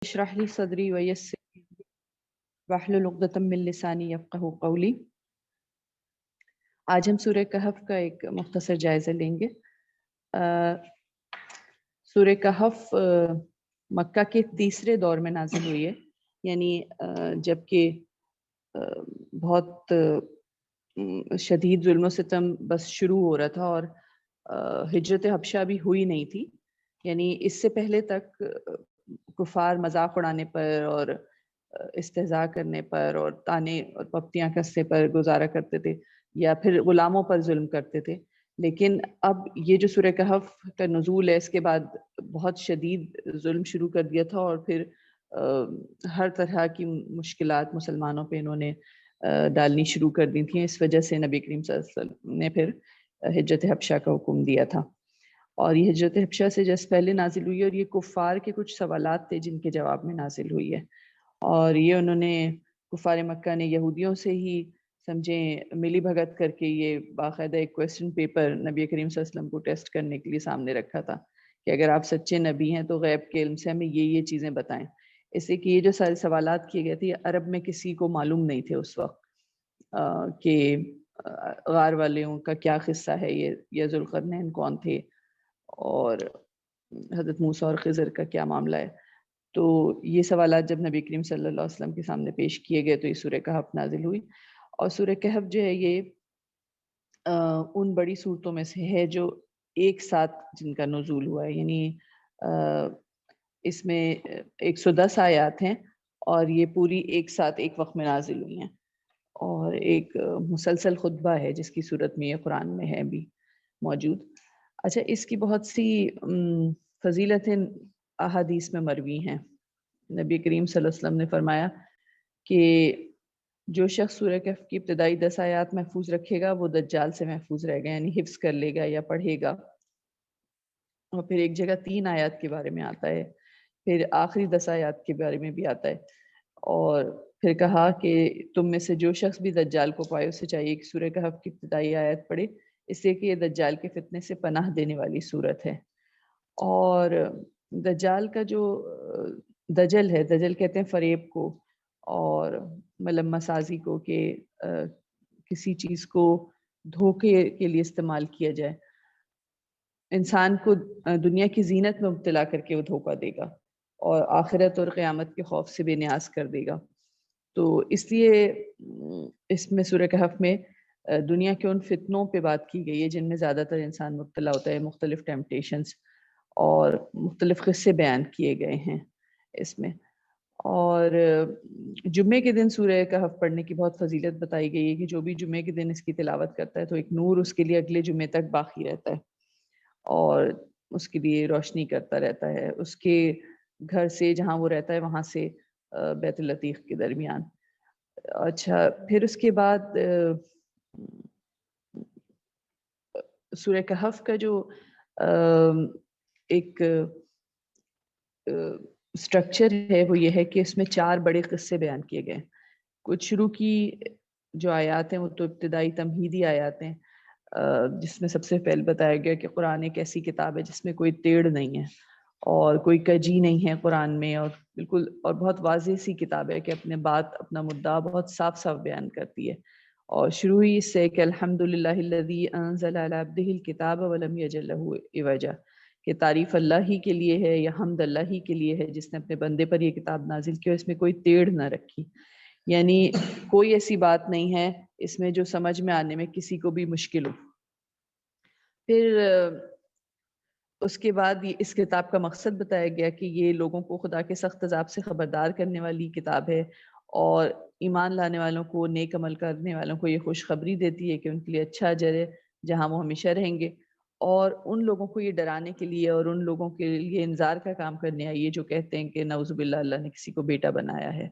اشرح لی صدری ویسر واحلل عقدۃ من لسانی یفقہوا قولی۔ آج ہم سورہ کہف کا ایک مختصر جائزہ لیں گے۔ سورہ کہف مکہ کے تیسرے دور میں نازل ہوئی ہے، یعنی جب کہ بہت شدید ظلم و ستم بس شروع ہو رہا تھا اور ہجرت حبشہ بھی ہوئی نہیں تھی، یعنی اس سے پہلے تک کفار مذاق اڑانے پر اور استہزاء کرنے پر اور تانے اور پپتیاں کسنے پر گزارا کرتے تھے یا پھر غلاموں پر ظلم کرتے تھے، لیکن اب یہ جو سورہ کہف کا نزول ہے اس کے بعد بہت شدید ظلم شروع کر دیا تھا، اور پھر ہر طرح کی مشکلات مسلمانوں پہ انہوں نے ڈالنی شروع کر دی تھیں۔ اس وجہ سے نبی کریم صلی اللہ علیہ وسلم نے پھر ہجرت حبشہ کا حکم دیا تھا، اور یہ ہجرت حبشہ سے جس پہلے نازل ہوئی ہے، اور یہ کفار کے کچھ سوالات تھے جن کے جواب میں نازل ہوئی ہے، اور یہ انہوں نے کفار مکہ نے یہودیوں سے ہی سمجھیں ملی بھگت کر کے یہ باقاعدہ ایک کویسچن پیپر نبی کریم صلی اللہ علیہ وسلم کو ٹیسٹ کرنے کے لیے سامنے رکھا تھا کہ اگر آپ سچے نبی ہیں تو غیب کے علم سے ہمیں یہ چیزیں بتائیں۔ اس لیے کہ یہ جو سارے سوالات کیے گئے تھے یہ عرب میں کسی کو معلوم نہیں تھے اس وقت کہ غار والوں کا کیا قصہ ہے، یہ ذوالقرنین کون تھے اور حضرت موسیٰ اور خضر کا کیا معاملہ ہے۔ تو یہ سوالات جب نبی کریم صلی اللہ علیہ وسلم کے سامنے پیش کیے گئے تو یہ سورہ کہف نازل ہوئی، اور سورہ کہف جو ہے یہ ان بڑی صورتوں میں سے ہے جو ایک ساتھ جن کا نزول ہوا ہے، یعنی اس میں 110 آیات ہیں اور یہ پوری ایک ساتھ ایک وقت میں نازل ہوئی ہیں، اور ایک مسلسل خطبہ ہے جس کی صورت میں یہ قرآن میں ہے بھی موجود۔ اچھا، اس کی بہت سی فضیلتیں احادیث میں مروی ہیں۔ نبی کریم صلی اللہ علیہ وسلم نے فرمایا کہ جو شخص سورہ کہف کی ابتدائی 10 آیات محفوظ رکھے گا وہ دجال سے محفوظ رہے گا، یعنی حفظ کر لے گا یا پڑھے گا۔ اور پھر ایک جگہ 3 آیات کے بارے میں آتا ہے، پھر آخری 10 آیات کے بارے میں بھی آتا ہے، اور پھر کہا کہ تم میں سے جو شخص بھی دجال کو پائے اسے چاہیے کہ سورہ کہف کی ابتدائی آیت پڑھے، اس لیے کہ یہ دجال کے فتنے سے پناہ دینے والی صورت ہے۔ اور دجال کا جو دجل ہے، دجل کہتے ہیں فریب کو اور ملمہ سازی کو، کہ کسی چیز کو دھوکے کے لیے استعمال کیا جائے، انسان کو دنیا کی زینت میں مبتلا کر کے وہ دھوکہ دے گا اور آخرت اور قیامت کے خوف سے بے نیاز کر دے گا۔ تو اس لیے اس میں سورہ کہف میں دنیا کے ان فتنوں پہ بات کی گئی ہے جن میں زیادہ تر انسان مبتلا ہوتا ہے، مختلف ٹیمپٹیشنز اور مختلف قصے بیان کیے گئے ہیں اس میں۔ اور جمعے کے دن سورہ کہف پڑھنے کی بہت فضیلت بتائی گئی ہے کہ جو بھی جمعے کے دن اس کی تلاوت کرتا ہے تو ایک نور اس کے لیے اگلے جمعے تک باقی رہتا ہے اور اس کے لیے روشنی کرتا رہتا ہے، اس کے گھر سے جہاں وہ رہتا ہے وہاں سے بیت العتیق کے درمیان۔ اچھا، پھر اس کے بعد سورہ کہف کا جو ایک سٹرکچر ہے وہ یہ ہے کہ اس میں 4 بڑے قصے بیان کیے گئے۔ کچھ شروع کی جو آیات ہیں وہ تو ابتدائی تمہیدی آیات ہیں، جس میں سب سے پہلے بتایا گیا کہ قرآن ایک ایسی کتاب ہے جس میں کوئی ٹیڑھ نہیں ہے اور کوئی کجی نہیں ہے قرآن میں، اور بالکل اور بہت واضح سی کتاب ہے کہ اپنے بات اپنا مدعا بہت صاف صاف بیان کرتی ہے۔ اور شروع ہی اس سے کہ الحمدللہ الذی انزل علی عبدہ الکتاب ولم یجعل لہ عوجا، کہ تعریف اللہ ہی کے لیے ہے یا حمد اللہ ہی کے لیے ہے جس نے اپنے بندے پر یہ کتاب نازل کی اور اس میں کوئی ٹیڑھ نہ رکھی، یعنی کوئی ایسی بات نہیں ہے اس میں جو سمجھ میں آنے میں کسی کو بھی مشکل ہو۔ پھر اس کے بعد اس کتاب کا مقصد بتایا گیا کہ یہ لوگوں کو خدا کے سخت عذاب سے خبردار کرنے والی کتاب ہے، اور ایمان لانے والوں کو، نیک عمل کرنے والوں کو یہ خوشخبری دیتی ہے کہ ان کے لیے اچھا اجر ہے جہاں وہ ہمیشہ رہیں گے، اور ان لوگوں کو یہ ڈرانے کے لیے اور ان لوگوں کے لیے انذار کا کام کرنے آئی ہے جو کہتے ہیں کہ نعوذ باللہ اللہ نے کسی کو بیٹا بنایا ہے،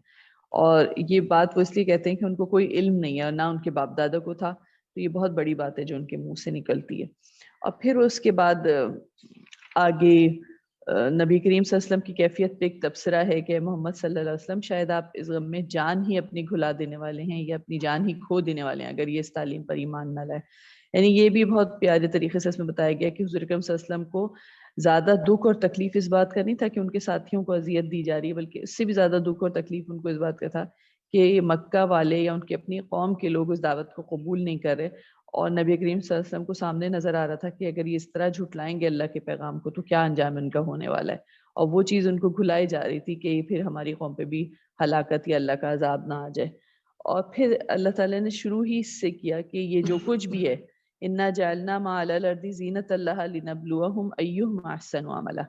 اور یہ بات وہ اس لیے کہتے ہیں کہ ان کو کوئی علم نہیں ہے اور نہ ان کے باپ دادا کو تھا، تو یہ بہت بڑی بات ہے جو ان کے منہ سے نکلتی ہے۔ اور پھر اس کے بعد آگے نبی کریم صلی اللہ علیہ وسلم کی کیفیت پہ ایک تبصرہ ہے کہ محمد صلی اللہ علیہ وسلم شاید آپ اس غم میں جان ہی اپنی گھلا دینے والے ہیں یا اپنی جان ہی کھو دینے والے ہیں اگر یہ اس تعلیم پر ایمان نہ لائے، یعنی یہ بھی بہت پیارے طریقے سے اس میں بتایا گیا کہ حضور اکرم صلی اللہ علیہ وسلم کو زیادہ دکھ اور تکلیف اس بات کا نہیں تھا کہ ان کے ساتھیوں کو اذیت دی جا رہی ہے، بلکہ اس سے بھی زیادہ دکھ اور تکلیف ان کو اس بات کا تھا کہ مکہ والے یا ان کی اپنی قوم کے لوگ اس دعوت کو قبول نہیں کر رہے، اور نبی کریم صلی اللہ علیہ وسلم کو سامنے نظر آ رہا تھا کہ اگر یہ اس طرح جھٹلائیں گے اللہ کے پیغام کو تو کیا انجام ان کا ہونے والا ہے، اور وہ چیز ان کو بھلائی جا رہی تھی کہ پھر ہماری قوم پہ بھی ہلاکت یا اللہ کا عذاب نہ آ جائے۔ اور پھر اللہ تعالیٰ نے شروع ہی اس سے کیا کہ یہ جو کچھ بھی ہے، انا جعلنا ما علی الارض زینۃ اللہ لنبلوہم ایہم احسن عملا،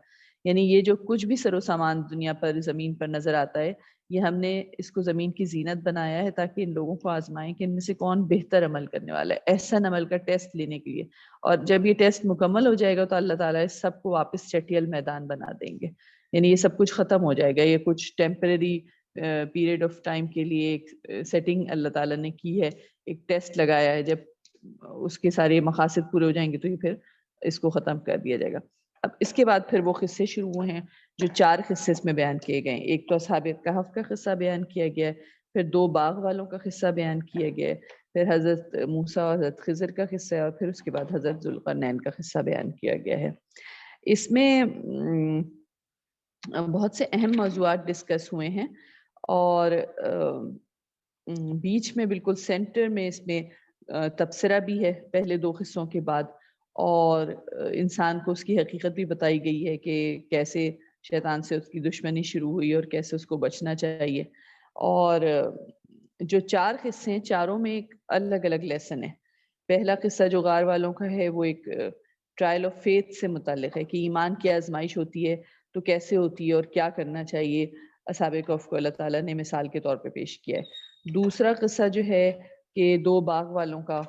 یعنی یہ جو کچھ بھی سر و سامان دنیا پر زمین پر نظر آتا ہے، یہ ہم نے اس کو زمین کی زینت بنایا ہے تاکہ ان لوگوں کو آزمائیں کہ ان میں سے کون بہتر عمل کرنے والا ہے، احسن عمل کا ٹیسٹ لینے کے لیے۔ اور جب یہ ٹیسٹ مکمل ہو جائے گا تو اللہ تعالیٰ اس سب کو واپس چٹیل میدان بنا دیں گے، یعنی یہ سب کچھ ختم ہو جائے گا، یہ کچھ ٹیمپرری پیریڈ آف ٹائم کے لیے ایک سیٹنگ اللہ تعالیٰ نے کی ہے، ایک ٹیسٹ لگایا ہے، جب اس کے سارے مقاصد پورے ہو جائیں گے تو یہ پھر اس کو ختم کر دیا جائے گا۔ اب اس کے بعد پھر وہ قصے شروع ہوئے ہیں جو 4 قصے اس میں بیان کیے گئے ہیں۔ ایک تو اصحاب کہف کا قصہ بیان کیا گیا ہے، پھر 2 باغ والوں کا قصہ بیان کیا گیا ہے، پھر حضرت موسیٰ اور حضرت خضر کا قصہ ہے، اور پھر اس کے بعد حضرت ذوالقرنین کا قصہ بیان کیا گیا ہے۔ اس میں بہت سے اہم موضوعات ڈسکس ہوئے ہیں، اور بیچ میں بالکل سینٹر میں اس میں تبصرہ بھی ہے پہلے 2 قصوں کے بعد، اور انسان کو اس کی حقیقت بھی بتائی گئی ہے کہ کیسے شیطان سے اس کی دشمنی شروع ہوئی اور کیسے اس کو بچنا چاہیے۔ اور جو 4 قصے ہیں، چاروں میں ایک الگ الگ لیسن ہے۔ پہلا قصہ جو غار والوں کا ہے وہ ایک ٹرائل آف فیتھ سے متعلق ہے کہ ایمان کی آزمائش ہوتی ہے تو کیسے ہوتی ہے اور کیا کرنا چاہیے۔ اصحاب کہف کو اللہ تعالیٰ نے مثال کے طور پہ پیش کیا ہے۔ دوسرا قصہ جو ہے کہ 2 باغ والوں کا،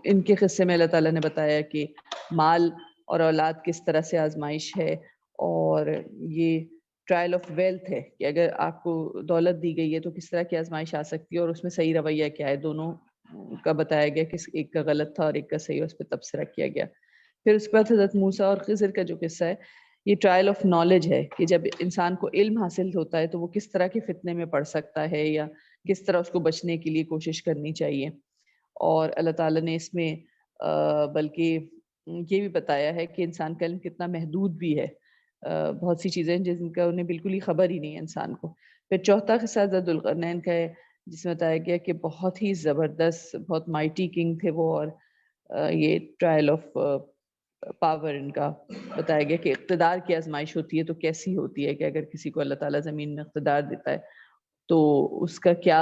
ان کے قصے میں اللہ تعالیٰ نے بتایا کہ مال اور اولاد کس طرح سے آزمائش ہے، اور یہ ٹرائل آف ویلتھ ہے کہ اگر آپ کو دولت دی گئی ہے تو کس طرح کی آزمائش آ سکتی ہے، اور اس میں صحیح رویہ کیا ہے۔ دونوں کا بتایا گیا کہ ایک کا غلط تھا اور ایک کا صحیح، اس پہ تبصرہ کیا گیا۔ پھر اس کے بعد حضرت موسیٰ اور خضر کا جو قصہ ہے، یہ ٹرائل آف نالج ہے کہ جب انسان کو علم حاصل ہوتا ہے تو وہ کس طرح کے فتنے میں پڑ سکتا ہے یا کس طرح اس کو بچنے کے لیے کوشش کرنی چاہیے۔ اور اللہ تعالیٰ نے اس میں بلکہ یہ بھی بتایا ہے کہ انسان کا علم کتنا محدود بھی ہے، بہت سی چیزیں جن کا انہیں بالکل ہی خبر ہی نہیں ہے انسان کو۔ پھر چوتھا قصہ حضرت ذوالقرنین کا ہے، جس میں بتایا گیا کہ بہت ہی زبردست، بہت مائٹی کنگ تھے وہ، اور یہ ٹرائل آف پاور ان کا بتایا گیا کہ اقتدار کی آزمائش ہوتی ہے تو کیسی ہوتی ہے کہ اگر کسی کو اللہ تعالیٰ زمین میں اقتدار دیتا ہے تو اس کا کیا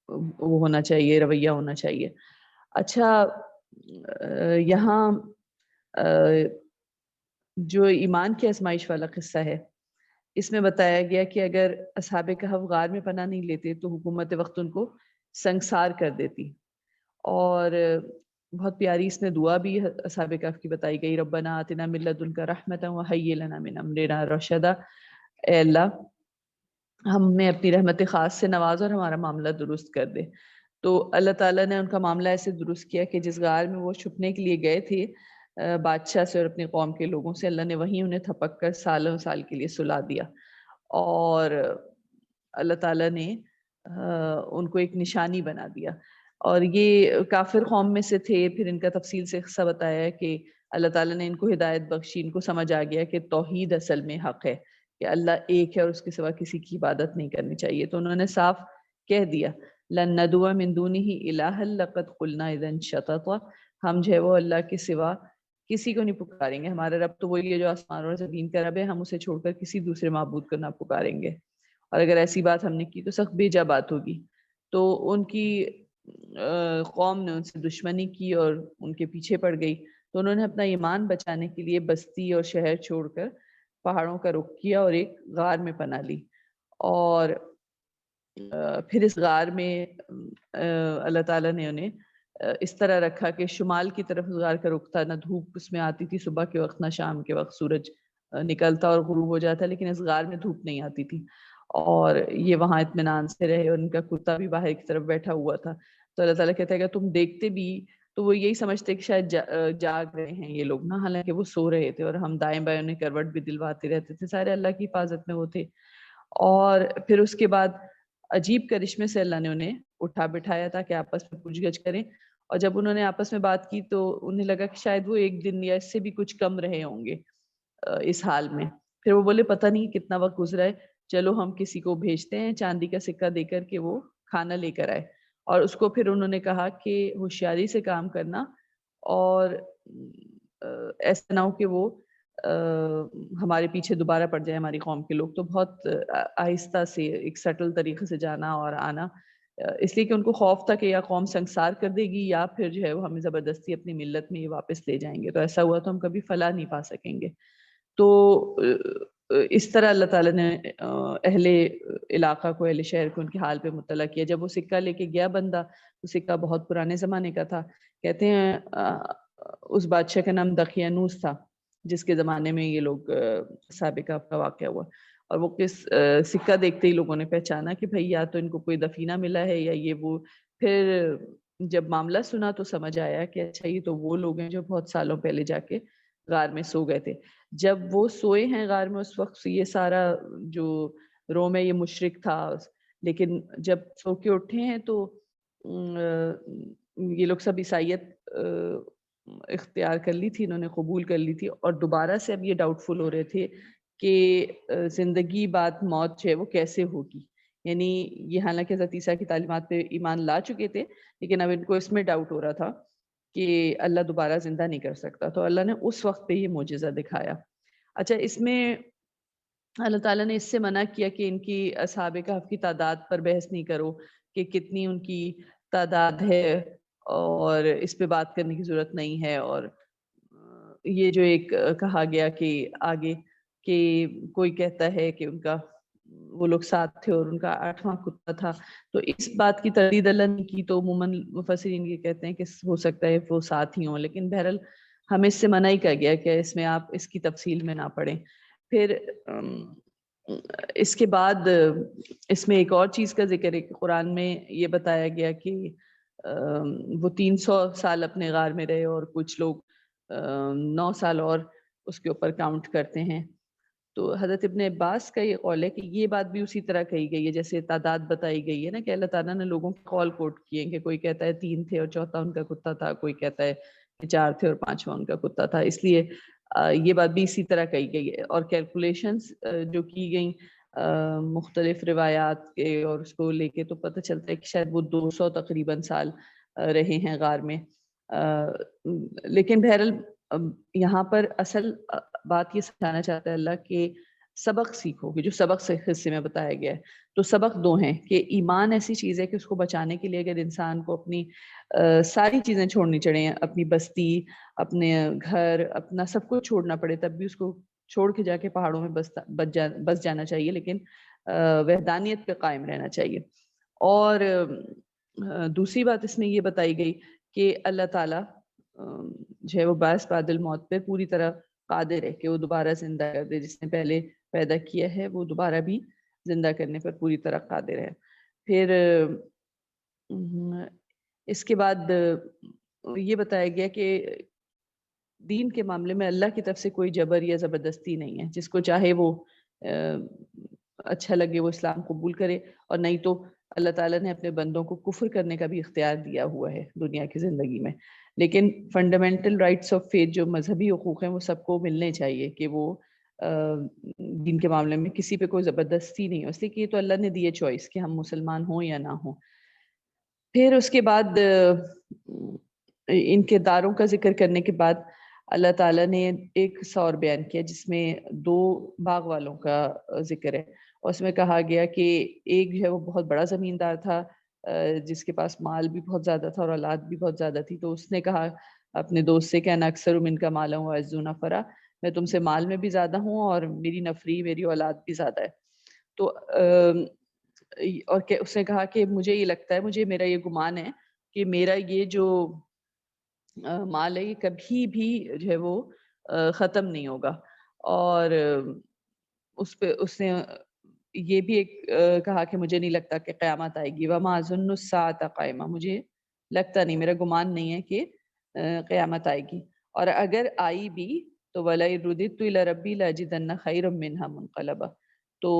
وہ ہونا چاہیے، رویہ ہونا چاہیے۔ اچھا، یہاں جو ایمان کی آزمائش والا قصہ ہے، اس میں بتایا گیا کہ اگر اصحاب کہف غار میں پناہ نہیں لیتے تو حکومت وقت ان کو سنگسار کر دیتی، اور بہت پیاری اس میں دعا بھی اصحاب کہف کی بتائی گئی، ربنا آتنا من لدنک رحمۃ وہیئ لنا من امرنا رشدا، اے اللہ ہمیں اپنی رحمت خاص سے نواز اور ہمارا معاملہ درست کر دے۔ تو اللہ تعالیٰ نے ان کا معاملہ ایسے درست کیا کہ جس غار میں وہ چھپنے کے لیے گئے تھے بادشاہ سے اور اپنی قوم کے لوگوں سے، اللہ نے وہیں انہیں تھپک کر سالوں سال کے لیے سلا دیا، اور اللہ تعالیٰ نے ان کو ایک نشانی بنا دیا۔ اور یہ کافر قوم میں سے تھے، پھر ان کا تفصیل سے قصہ بتایا ہے کہ اللہ تعالیٰ نے ان کو ہدایت بخشی، ان کو سمجھ آ گیا کہ توحید اصل میں حق ہے، کہ اللہ ایک ہے اور اس کے سوا کسی کی عبادت نہیں کرنی چاہیے۔ تو انہوں نے صاف کہہ دیا، لن ندعو من دونہ الہا لقد قلنا اذا شططا، ہم جو ہے وہ اللہ کے سوا کسی کو نہیں پکاریں گے، ہمارا رب تو وہی ہے جو آسمان اور زمین کا رب ہے، ہم اسے چھوڑ کر کسی دوسرے معبود کو نہ پکاریں گے، اور اگر ایسی بات ہم نے کی تو سخت بیجا بات ہوگی۔ تو ان کی قوم نے ان سے دشمنی کی اور ان کے پیچھے پڑ گئی، تو انہوں نے اپنا ایمان بچانے کے لیے بستی اور شہر چھوڑ کر پہاڑوں کا رخ کیا اور ایک غار میں پناہ لی۔ اور پھر اس غار میں اللہ تعالیٰ نے انہیں اس طرح رکھا کہ شمال کی طرف غار کا رخ تھا، نہ دھوپ اس میں آتی تھی صبح کے وقت نہ شام کے وقت، سورج نکلتا اور غروب ہو جاتا، لیکن اس غار میں دھوپ نہیں آتی تھی، اور یہ وہاں اطمینان سے رہے، اور ان کا کتا بھی باہر کی طرف بیٹھا ہوا تھا۔ تو اللہ تعالیٰ کہتا ہے کہ تم دیکھتے بھی تو وہ یہی سمجھتے کہ شاید جاگ رہے ہیں یہ لوگ نا، حالانکہ وہ سو رہے تھے، اور ہم دائیں بائیں انہیں کروٹ بھی دلواتے رہتے تھے، سارے اللہ کی حفاظت میں وہ تھے۔ اور پھر اس کے بعد عجیب کرشمے سے اللہ نے انہیں اٹھا بٹھایا تھا کہ آپس میں پوچھ گچھ کریں، اور جب انہوں نے آپس میں بات کی تو انہیں لگا کہ شاید وہ 1 دن یا اس سے بھی کچھ کم رہے ہوں گے اس حال میں. پھر وہ بولے پتہ نہیں کتنا وقت گزرا ہے، چلو ہم کسی کو بھیجتے ہیں چاندی کا سکہ دے کر کہ وہ کھانا لے کر آئے. اور اس کو پھر انہوں نے کہا کہ ہوشیاری سے کام کرنا، اور ایسا نہ ہو کہ وہ ہمارے پیچھے دوبارہ پڑ جائے ہماری قوم کے لوگ. تو بہت آہستہ سے ایک سٹل طریقے سے جانا اور آنا، اس لیے کہ ان کو خوف تھا کہ یا قوم سنگسار کر دے گی یا پھر جو ہے وہ ہمیں زبردستی اپنی ملت میں یہ واپس لے جائیں گے. تو ایسا ہوا تو ہم کبھی فلاح نہیں پا سکیں گے. تو اس طرح اللہ تعالیٰ نے اہل علاقہ کو، اہل شہر کو ان کے حال پہ مطلع کیا. جب وہ سکہ لے کے گیا بندہ، وہ سکہ بہت پرانے زمانے کا تھا. کہتے ہیں اس بادشاہ کا نام دقیانوس تھا جس کے زمانے میں یہ لوگ سابقہ کا واقعہ ہوا. اور وہ کس سکہ دیکھتے ہی لوگوں نے پہچانا کہ بھئی یا تو ان کو کوئی دفینہ ملا ہے یا یہ وہ. پھر جب معاملہ سنا تو سمجھ آیا کہ اچھا یہ تو وہ لوگ ہیں جو بہت سالوں پہلے جا کے غار میں سو گئے تھے. جب وہ سوئے ہیں غار میں اس وقت یہ سارا جو روم ہے یہ مشرک تھا، لیکن جب سو کے اٹھے ہیں تو یہ لوگ سب عیسائیت اختیار کر لی تھی، انہوں نے قبول کر لی تھی. اور دوبارہ سے اب یہ ڈاؤٹ فل ہو رہے تھے کہ زندگی بعد موت جو ہے وہ کیسے ہوگی. یعنی یہ حالانکہ حضرت عیسیٰ کی تعلیمات پہ ایمان لا چکے تھے، لیکن اب ان کو اس میں ڈاؤٹ ہو رہا تھا کہ اللہ دوبارہ زندہ نہیں کر سکتا. تو اللہ نے اس وقت پہ یہ معجزہ دکھایا. اچھا، اس میں اللہ تعالیٰ نے اس سے منع کیا کہ ان کی اصحاب کہف کی تعداد پر بحث نہیں کرو کہ کتنی ان کی تعداد ہے، اور اس پہ بات کرنے کی ضرورت نہیں ہے. اور یہ جو ایک کہا گیا کہ آگے کہ کوئی کہتا ہے کہ ان کا وہ لوگ 7 تھے اور ان کا 8واں کتا تھا، تو اس بات کی تردید اللہ نے کی. تو عموماً مفسرین یہ کہتے ہیں کہ ہو سکتا ہے وہ 7 ہی ہوں، لیکن بہرحال ہمیں اس سے منع ہی کیا گیا کہ اس میں آپ اس کی تفصیل میں نہ پڑھیں. پھر اس کے بعد اس میں ایک اور چیز کا ذکر ہے کہ قرآن میں یہ بتایا گیا کہ وہ 300 سال اپنے غار میں رہے اور کچھ لوگ 9 سال اور اس کے اوپر کاؤنٹ کرتے ہیں. تو حضرت ابن عباس کا یہ قول ہے کہ یہ بات بھی اسی طرح کہی گئی ہے جیسے تعداد بتائی گئی ہے نا، کہ اللہ تعالیٰ نے لوگوں کے قول کوٹ کیے ہیں کہ کوئی کہتا ہے 3 تھے اور چوتھا ان کا کتا تھا، کوئی کہتا ہے کہ 4 تھے اور 5واں ان کا کتا تھا. اس لیے یہ بات بھی اسی طرح کہی گئی ہے. اور کیلکولیشنز جو کی گئیں مختلف روایات کے اور اس کو لے کے تو پتہ چلتا ہے کہ شاید وہ 200 تقریباً سال رہے ہیں غار میں. لیکن بہرحال یہاں پر اصل بات یہ سمجھانا چاہتا ہے اللہ کہ سبق سیکھو، کہ جو سبق سے حصے میں بتایا گیا ہے. تو سبق 2 ہیں کہ ایمان ایسی چیز ہے کہ اس کو بچانے کے لیے اگر انسان کو اپنی ساری چیزیں چھوڑنی چڑھیں، اپنی بستی، اپنے گھر، اپنا سب کچھ چھوڑنا پڑے، تب بھی اس کو چھوڑ کے جا کے پہاڑوں میں بس جانا چاہیے، لیکن وحدانیت پہ قائم رہنا چاہیے. اور دوسری بات اس میں یہ بتائی گئی کہ اللہ تعالیٰ جو ہے وہ باعث بعد الموت پہ پوری طرح قادر ہے کہ وہ دوبارہ زندہ کر دے. جس نے پہلے پیدا کیا ہے وہ دوبارہ بھی زندہ کرنے پر پوری طرح قادر ہے. پھر اس کے بعد یہ بتایا گیا کہ دین کے معاملے میں اللہ کی طرف سے کوئی جبر یا زبردستی نہیں ہے. جس کو چاہے وہ اچھا لگے وہ اسلام قبول کرے، اور نہیں تو اللہ تعالیٰ نے اپنے بندوں کو کفر کرنے کا بھی اختیار دیا ہوا ہے دنیا کی زندگی میں. لیکن فنڈامنٹل رائٹس آف فیتھ، جو مذہبی حقوق ہیں، وہ سب کو ملنے چاہیے کہ وہ دین کے معاملے میں کسی پہ کوئی زبردستی نہیں ہو، اس لیے کہ یہ تو اللہ نے دیے چوائس کہ ہم مسلمان ہوں یا نہ ہوں. پھر اس کے بعد ان کے داروں کا ذکر کرنے کے بعد اللہ تعالیٰ نے ایک سور بیان کیا جس میں 2 باغ والوں کا ذکر ہے. اور اس میں کہا گیا کہ ایک جو ہے وہ بہت بڑا زمیندار تھا جس کے پاس مال بھی بہت زیادہ تھا اور اولاد بھی بہت زیادہ تھی. تو اس نے کہا اپنے دوست سے کہ انا اکثر من کا مالا ہوں وعز نفرا، میں تم سے مال میں بھی زیادہ ہوں اور میری نفری، میری اولاد بھی زیادہ ہے. تو اور اس نے کہا کہ مجھے یہ لگتا ہے، میرا یہ گمان ہے کہ میرا یہ جو مال ہے یہ کبھی بھی جو ہے وہ ختم نہیں ہوگا. اور اس پہ اس نے یہ بھی ایک کہا کہ مجھے نہیں لگتا کہ قیامت آئے گی. وما اظن الساعۃ قائمہ، مجھے لگتا نہیں، میرا گمان نہیں ہے کہ قیامت آئے گی. اور اگر آئی بھی تو وَلَئِن رُدِدتُّ إِلَىٰ رَبِّي لَأَجِدَنَّ خَيْرًا مِّنْهَا مُنقَلَبًا، تو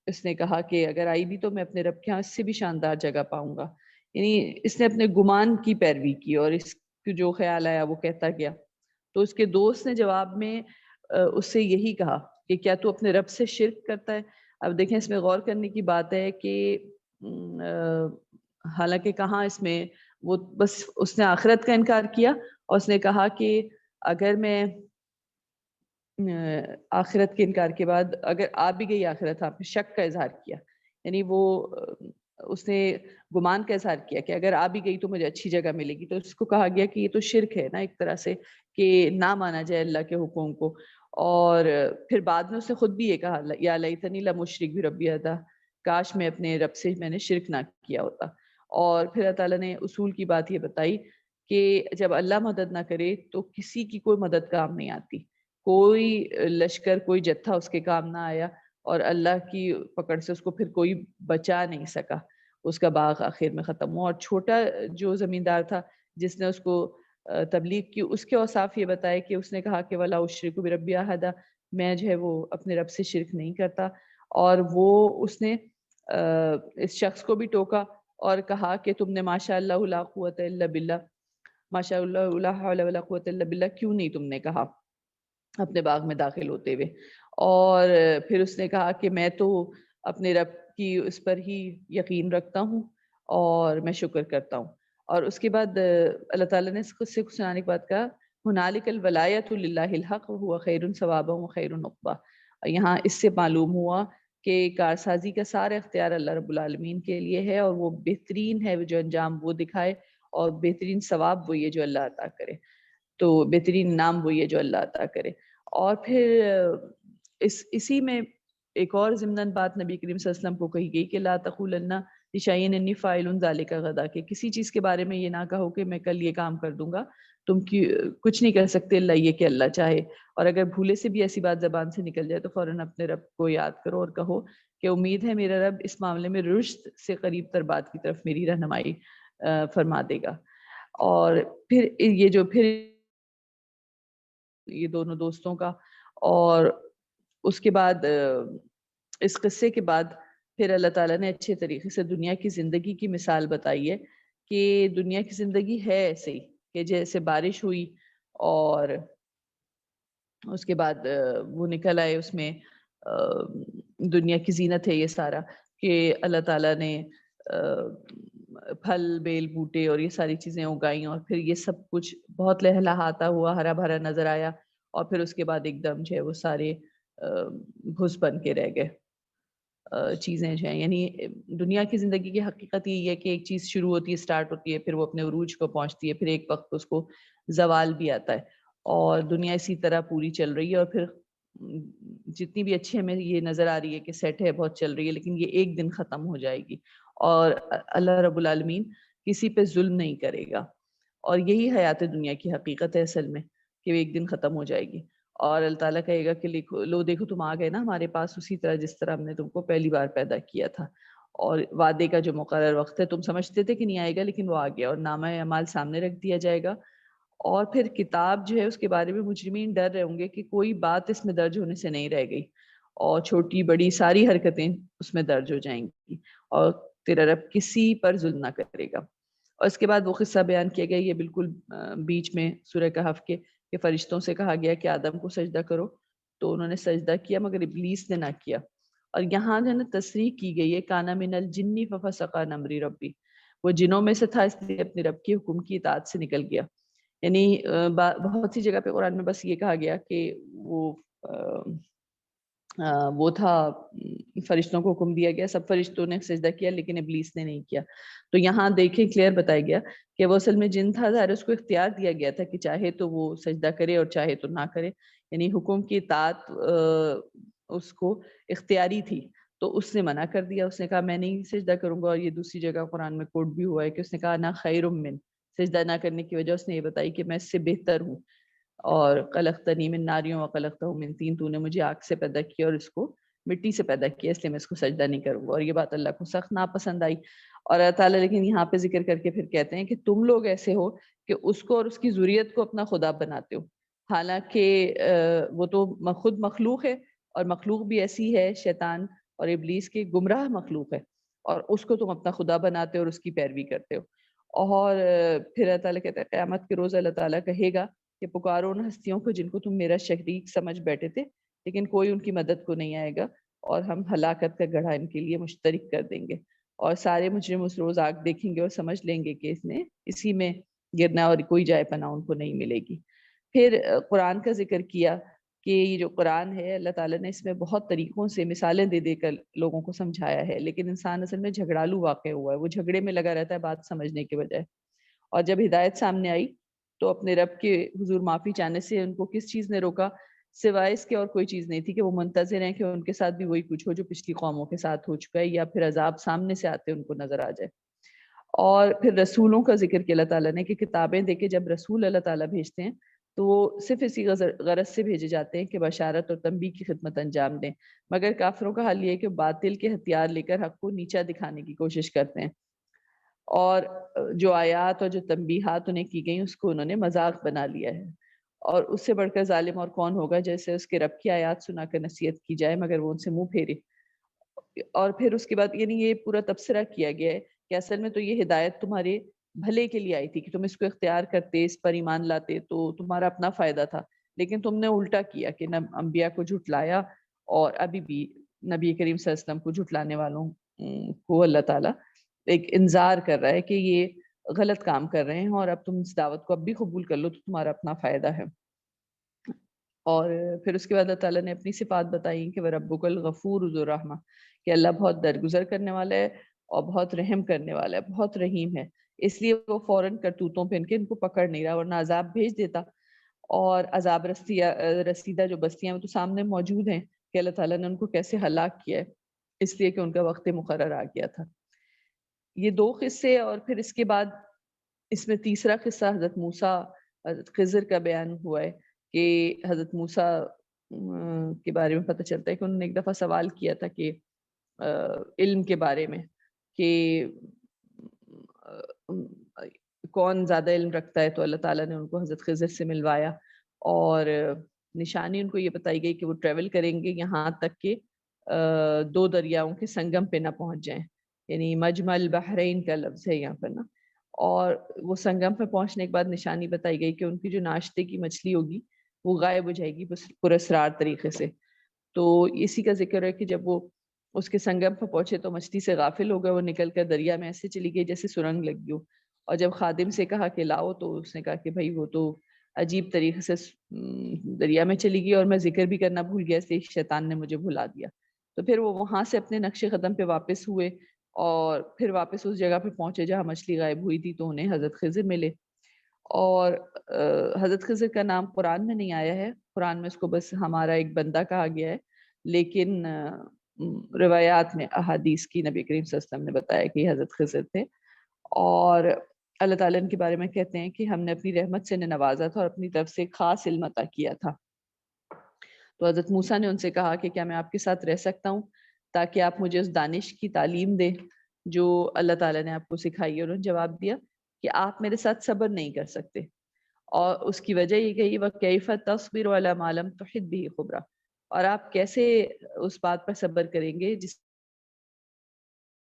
اس نے کہا کہ اگر آئی بھی تو میں اپنے رب کے ہاں اس سے بھی شاندار جگہ پاؤں گا. یعنی اس نے اپنے گمان کی پیروی کی اور اس کو جو خیال آیا وہ کہتا گیا. تو اس کے دوست نے جواب میں اس سے یہی کہا کہ کیا تو اپنے رب سے شرک کرتا ہے. اب دیکھیں اس میں غور کرنے کی بات ہے کہ حالانکہ کہاں اس میں وہ بس اس نے آخرت کا انکار کیا اور اس نے کہا کہ اگر میں آخرت کے انکار کے بعد اگر آ بھی گئی آخرت، آپ نے شک کا اظہار کیا، یعنی وہ اس نے گمان کا اظہار کیا کہ اگر آ بھی گئی تو مجھے اچھی جگہ ملے گی. تو اس کو کہا گیا کہ یہ تو شرک ہے نا ایک طرح سے کہ نہ مانا جائے اللہ کے حکم کو. اور پھر بعد میں اس نے خود بھی یہ کہا یا لیتنی لم اشرک بربی احدا، کاش میں اپنے رب سے میں نے شرک نہ کیا ہوتا. اور پھر اللہ تعالیٰ نے اصول کی بات یہ بتائی کہ جب اللہ مدد نہ کرے تو کسی کی کوئی مدد کام نہیں آتی. کوئی لشکر کوئی جتھا اس کے کام نہ آیا اور اللہ کی پکڑ سے اس کو پھر کوئی بچا نہیں سکا. اس کا باغ آخر میں ختم ہوا. اور چھوٹا جو زمیندار تھا جس نے اس کو تبلیغ کی، اس کے اوصاف یہ بتائے کہ اس نے کہا کہ ولا اشرک بربی احدا، میں جو ہے وہ اپنے رب سے شرک نہیں کرتا. اور وہ اس نے اس شخص کو بھی ٹوکا اور کہا کہ تم نے ماشاء اللہ لا قوت الا باللہ، ماشاء اللہ لا حول ولا قوت الا باللہ کیوں نہیں تم نے کہا اپنے باغ میں داخل ہوتے ہوئے. اور پھر اس نے کہا کہ میں تو اپنے رب کی اس پر ہی یقین رکھتا ہوں اور میں شکر کرتا ہوں. اور اس کے بعد اللہ تعالیٰ نے اس قصے کو سنانے کے بعد کہا ہنالک الولایۃ للہ الحق وہو خیر ثوابا وخیر عقبا. یہاں اس سے معلوم ہوا کہ کارسازی کا سارا اختیار اللہ رب العالمین کے لیے ہے اور وہ بہترین ہے جو انجام وہ دکھائے اور بہترین ثواب وہ یہ جو اللہ عطا کرے، تو بہترین نام وہ یہ جو اللہ عطا کرے. اور پھر اسی میں ایک اور ضمناً بات نبی کریم صلی اللہ علیہ وسلم کو کہی گئی کہ لا تقولن لشیء انی فاعل ذلک غدا، کہ کسی چیز کے بارے میں یہ نہ کہو کہ میں کل یہ کام کر دوں گا. تم کچھ نہیں کر سکتے اللہ یہ کہ اللہ چاہے. اور اگر بھولے سے بھی ایسی بات زبان سے نکل جائے تو فوراً اپنے رب کو یاد کرو اور کہو کہ امید ہے میرا رب اس معاملے میں رشد سے قریب تر بات کی طرف میری رہنمائی فرما دے گا. اور پھر یہ دونوں دوستوں کا، اور اس کے بعد اس قصے کے بعد پھر اللہ تعالیٰ نے اچھے طریقے سے دنیا کی زندگی کی مثال بتائی ہے کہ دنیا کی زندگی ہے ایسے ہی کہ جیسے بارش ہوئی اور اس کے بعد وہ نکل آئے اس میں دنیا کی زینت ہے یہ سارا کہ اللہ تعالیٰ نے پھل بیل بوٹے اور یہ ساری چیزیں اگائیں اور پھر یہ سب کچھ بہت لہلہاتا ہوا ہرا بھرا نظر آیا اور پھر اس کے بعد ایک دم جو ہے وہ سارے بھس بن کے رہ گئے چیزیں جو ہیں. یعنی دنیا کی زندگی کی حقیقت یہ ہے کہ ایک چیز شروع ہوتی ہے، اسٹارٹ ہوتی ہے، پھر وہ اپنے عروج کو پہنچتی ہے، پھر ایک وقت اس کو زوال بھی آتا ہے اور دنیا اسی طرح پوری چل رہی ہے. اور پھر جتنی بھی اچھی ہمیں یہ نظر آ رہی ہے کہ سیٹ ہے بہت چل رہی ہے، لیکن یہ ایک دن ختم ہو جائے گی اور اللہ رب العالمین کسی پہ ظلم نہیں کرے گا. اور یہی حیات دنیا کی حقیقت ہے اصل میں کہ وہ ایک دن ختم ہو جائے گی اور اللہ تعالیٰ کہے گا کہ لو دیکھو تم آ گئے نا ہمارے پاس اسی طرح جس طرح ہم نے تم کو پہلی بار پیدا کیا تھا. اور وعدے کا جو مقرر وقت ہے تم سمجھتے تھے کہ نہیں آئے گا لیکن وہ آ گیا اور نامہ اعمال سامنے رکھ دیا جائے گا. اور پھر کتاب جو ہے اس کے بارے میں مجرمین ڈر رہے ہوں گے کہ کوئی بات اس میں درج ہونے سے نہیں رہ گئی اور چھوٹی بڑی ساری حرکتیں اس میں درج ہو جائیں گی اور تیرا رب کسی پر ظلم نہ کرے گا. اور اس کے بعد وہ قصہ بیان کیا گیا، یہ بالکل بیچ میں سورہ کہف کے کہ فرشتوں سے کہا گیا کہ آدم کو سجدہ کرو تو انہوں نے سجدہ کیا مگر ابلیس نے نہ کیا. اور یہاں جو ہے نا تصریح کی گئی ہے کانا من الجن ففسق عن امر ربی، وہ جنوں میں سے تھا اس لیے اپنے رب کے حکم کی اطاعت سے نکل گیا. یعنی بہت سی جگہ پہ قرآن میں بس یہ کہا گیا کہ وہ تھا فرشتوں کو حکم دیا گیا، سب فرشتوں نے سجدہ کیا لیکن ابلیس نے نہیں کیا. تو یہاں دیکھیں کلیئر بتایا گیا کہ وہ اصل میں جن تھا، ظاہر اس کو اختیار دیا گیا تھا کہ چاہے تو وہ سجدہ کرے اور چاہے تو نہ کرے. یعنی حکم کی اطاعت اس کو اختیاری تھی تو اس نے منع کر دیا، اس نے کہا میں نہیں سجدہ کروں گا. اور یہ دوسری جگہ قرآن میں کوٹ بھی ہوا ہے کہ اس نے کہا انا خیر من، سجدہ نہ کرنے کی وجہ اس نے یہ بتائی کہ میں اس سے بہتر ہوں. اور خلقتنی من نار وخلقتہ من طین، تو نے مجھے آگ سے پیدا کیا اور اس کو مٹی سے پیدا کیا، اس لیے میں اس کو سجدہ نہیں کروں گا. اور یہ بات اللہ کو سخت ناپسند آئی. اور اللہ تعالیٰ لیکن یہاں پہ ذکر کر کے پھر کہتے ہیں کہ تم لوگ ایسے ہو کہ اس کو اور اس کی ذریت کو اپنا خدا بناتے ہو، حالانکہ وہ تو خود مخلوق ہے اور مخلوق بھی ایسی ہے، شیطان اور ابلیس کے گمراہ مخلوق ہے اور اس کو تم اپنا خدا بناتے ہو اور اس کی پیروی کرتے ہو. اور پھر اللہ تعالیٰ کہتا ہے قیامت کے روز اللہ تعالیٰ کہے گا کہ پکارو ان ہستیوں کو جن کو تم میرا شریک سمجھ بیٹھے تھے، لیکن کوئی ان کی مدد کو نہیں آئے گا، اور ہم ہلاکت کا گڑھا ان کے لیے مشترک کر دیں گے. اور سارے مجرم اس روز آگ دیکھیں گے اور سمجھ لیں گے کہ اس نے اسی میں گرنا، اور کوئی جائے پناہ ان کو نہیں ملے گی. پھر قرآن کا ذکر کیا کہ یہ جو قرآن ہے اللہ تعالیٰ نے اس میں بہت طریقوں سے مثالیں دے دے کر لوگوں کو سمجھایا ہے، لیکن انسان اصل میں جھگڑالو واقع ہوا ہے، وہ جھگڑے میں لگا رہتا ہے بات سمجھنے کے بجائے. اور جب ہدایت سامنے آئی تو اپنے رب کے حضور معافی چاہنے سے ان کو کس چیز نے روکا؟ سوائے اس کے اور کوئی چیز نہیں تھی کہ وہ منتظر ہیں کہ ان کے ساتھ بھی وہی کچھ ہو جو پچھلی قوموں کے ساتھ ہو چکا ہے، یا پھر عذاب سامنے سے آتے ان کو نظر آ جائے. اور پھر رسولوں کا ذکر کیا اللہ تعالیٰ نے کہ کتابیں دے کے جب رسول اللہ تعالیٰ بھیجتے ہیں تو وہ صرف اسی غرض سے بھیجے جاتے ہیں کہ بشارت اور تنبیہ کی خدمت انجام دیں، مگر کافروں کا حال یہ ہے کہ باطل کے ہتھیار لے کر حق کو نیچا دکھانے کی کوشش کرتے ہیں، اور جو آیات اور جو تنبیہات انہیں کی گئیں اس کو انہوں نے مذاق بنا لیا ہے. اور اس سے بڑھ کر ظالم اور کون ہوگا جیسے اس کے رب کی آیات سنا کر نصیحت کی جائے مگر وہ ان سے منہ پھیرے. اور پھر اس کے بعد یعنی یہ پورا تبصرہ کیا گیا ہے کہ اصل میں تو یہ ہدایت تمہارے بھلے کے لیے آئی تھی کہ تم اس کو اختیار کرتے، اس پر ایمان لاتے تو تمہارا اپنا فائدہ تھا، لیکن تم نے الٹا کیا کہ انبیاء کو جھٹلایا. اور ابھی بھی نبی کریم صلی اللہ علیہ وسلم کو جھٹلانے والوں کو اللہ تعالیٰ ایک انذار کر رہا ہے کہ یہ غلط کام کر رہے ہیں، اور اب تم اس دعوت کو اب بھی قبول کر لو تو تمہارا اپنا فائدہ ہے. اور پھر اس کے بعد اللہ تعالیٰ نے اپنی صفات بتائی کہ وَرَبُّكَ الْغَفُورُ ذُو الرَّحْمَةِ، کہ اللہ بہت درگزر کرنے والا ہے اور بہت رحم کرنے والا ہے، بہت رحیم ہے. اس لیے وہ فوراً کرتوتوں پہ ان کو پکڑ نہیں رہا، ورنہ عذاب بھیج دیتا. اور عذاب رسیدہ جو بستیاں وہ تو سامنے موجود ہیں کہ اللہ تعالیٰ نے ان کو کیسے ہلاک کیا ہے، اس لیے کہ ان کا وقت مقرر آ گیا تھا. یہ دو قصے، اور پھر اس کے بعد اس میں تیسرا قصہ حضرت موسیٰ حضرت خضر کا بیان ہوا ہے کہ حضرت موسیٰ کے بارے میں پتہ چلتا ہے کہ انہوں نے ایک دفعہ سوال کیا تھا کہ علم کے بارے میں کہ کون زیادہ علم رکھتا ہے، تو اللہ تعالیٰ نے ان کو حضرت خضر سے ملوایا، اور نشانی ان کو یہ بتائی گئی کہ وہ ٹریول کریں گے یہاں تک کہ دو دریاؤں کے سنگم پہ نہ پہنچ جائیں، یعنی مجمع البحرین کا لفظ ہے یہاں پر نا. اور وہ سنگم پہ پہنچنے کے بعد نشانی بتائی گئی کہ ان کی جو ناشتے کی مچھلی ہوگی وہ غائب ہو جائے گی پراسرار طریقے سے. تو اسی کا ذکر ہے کہ جب وہ اس کے سنگم پہ پہنچے تو مچھلی سے غافل ہو گئے، وہ نکل کر دریا میں ایسے چلی گئی جیسے سرنگ لگی ہو. اور جب خادم سے کہا کہ لاؤ تو اس نے کہا کہ بھائی وہ تو عجیب طریقے سے دریا میں چلی گئی اور میں ذکر بھی کرنا بھول گیا، اس لیے شیطان نے مجھے بھلا دیا. تو پھر وہ وہاں سے اپنے نقش قدم پہ واپس ہوئے اور پھر واپس اس جگہ پہ پہنچے جہاں مچھلی غائب ہوئی تھی، تو انہیں حضرت خضر ملے. اور حضرت خضر کا نام قرآن میں نہیں آیا ہے، قرآن میں اس کو بس ہمارا ایک بندہ کہا گیا ہے، لیکن روایات میں احادیث کی نبی کریم صلی اللہ علیہ وسلم نے بتایا کہ یہ حضرت خضر تھے. اور اللہ تعالیٰ ان کے بارے میں کہتے ہیں کہ ہم نے اپنی رحمت سے انہیں نوازا تھا اور اپنی طرف سے خاص علم عطا کیا تھا. تو حضرت موسیٰ نے ان سے کہا کہ کیا میں آپ کے ساتھ رہ سکتا ہوں تاکہ آپ مجھے اس دانش کی تعلیم دیں جو اللہ تعالیٰ نے آپ کو سکھائی ہے. اور انہوں نے جواب دیا کہ آپ میرے ساتھ صبر نہیں کر سکتے، اور اس کی وجہ یہ کہی وَكَيْفَ تَصْبِرُ عَلَى مَا لَمْ تُحِطْ بِهِ خُبْرًا، اور آپ کیسے اس بات پر صبر کریں گے جس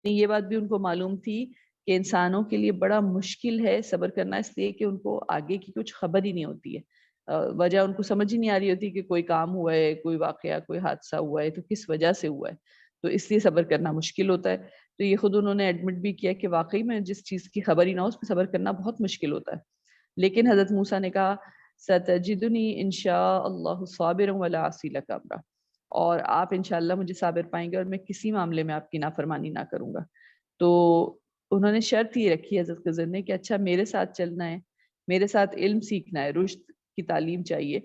یہ بات بھی ان کو معلوم تھی کہ انسانوں کے لیے بڑا مشکل ہے صبر کرنا، اس لیے کہ ان کو آگے کی کچھ خبر ہی نہیں ہوتی ہے. وجہ ان کو سمجھ ہی نہیں آ رہی ہوتی کہ کوئی کام ہوا ہے، کوئی واقعہ، کوئی حادثہ ہوا ہے تو کس وجہ سے ہوا ہے، تو اس لیے صبر کرنا مشکل ہوتا ہے. تو یہ خود انہوں نے ایڈمٹ بھی کیا کہ واقعی میں جس چیز کی خبر ہی نہ ہو اس پہ صبر کرنا بہت مشکل ہوتا ہے. لیکن حضرت موسیٰ نے کہا سَتَجِدُنِي إِن شَاءَ اللَّهُ صَابِرًا وَلَا أَعْصِي لَكَ أَمْرًا، اور آپ انشاءاللہ مجھے صابر پائیں گے اور میں کسی معاملے میں آپ کی نافرمانی نہ کروں گا. تو انہوں نے شرط یہ رکھی حضرت خضر نے کہ اچھا میرے ساتھ چلنا ہے، میرے ساتھ علم سیکھنا ہے، رشد کی تعلیم چاہیے،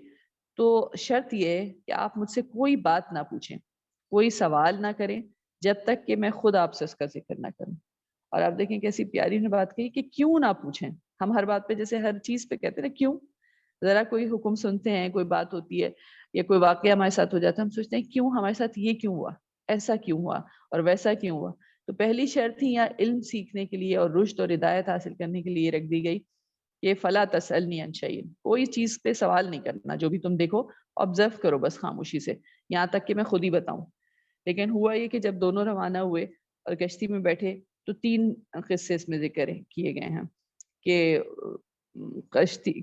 تو شرط یہ ہے کہ آپ مجھ سے کوئی بات نہ پوچھیں، کوئی سوال نہ کریں جب تک کہ میں خود آپ سے اس کا ذکر نہ کروں. اور آپ دیکھیں کیسی پیاری نے بات کہی کہ کیوں نہ پوچھیں. ہم ہر بات پہ جیسے ہر چیز پہ کہتے ہیں نا کیوں، ذرا کوئی حکم سنتے ہیں، کوئی بات ہوتی ہے یا کوئی واقعہ ہمارے ساتھ ہو جاتا ہے، ہم سوچتے ہیں کیوں ہمارے ساتھ یہ کیوں ہوا، ایسا کیوں ہوا اور ویسا کیوں ہوا. تو پہلی شرط ہی یہاں علم سیکھنے کے لیے اور رشد اور ہدایت حاصل کرنے کے لیے رکھ دی گئی کہ فلا تسألنی عن شیء، کوئی چیز پہ سوال نہیں کرنا، جو بھی تم دیکھو آبزرو کرو بس خاموشی سے، یہاں تک کہ میں خود ہی بتاؤں. لیکن ہوا یہ کہ جب دونوں روانہ ہوئے اور کشتی میں بیٹھے تو 3 قصے اس میں ذکر کیے گئے ہیں کہ